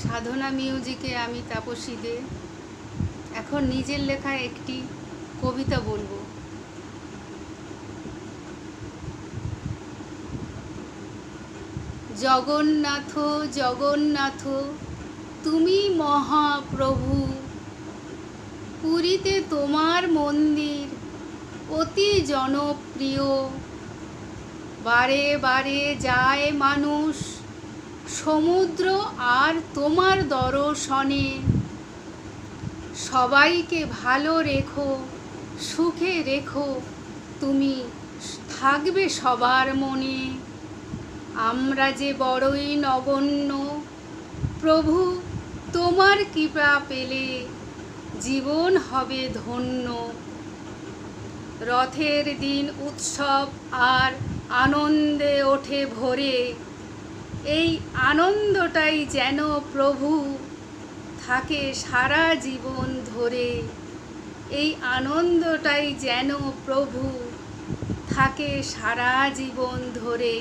সাধনা মিউজিকে আমি তাপসী দে এখন নিজের লেখা একটি কবিতা বলবো। জগন্নাথ জগন্নাথ তুমি মহাপ্রভু, পুরীতে তোমার মন্দির অতি জনপ্রিয়। বারে বারে যায় মানুষ সমুদ্র আর তোমার দর্শনে। সবাইকে ভালো রেখো, সুখে রেখো, তুমি থাকবে সবার মনে। আমরা যে বড়ই নগণ্য, প্রভু তোমার কৃপা পেলে জীবন হবে ধন্য। রথের দিন উৎসব আর আনন্দে ওঠে ভরে, এই আনন্দটাই যেন প্রভু থাকে সারা জীবন ধরে। এই আনন্দটাই যেন প্রভু থাকে সারা জীবন ধরে।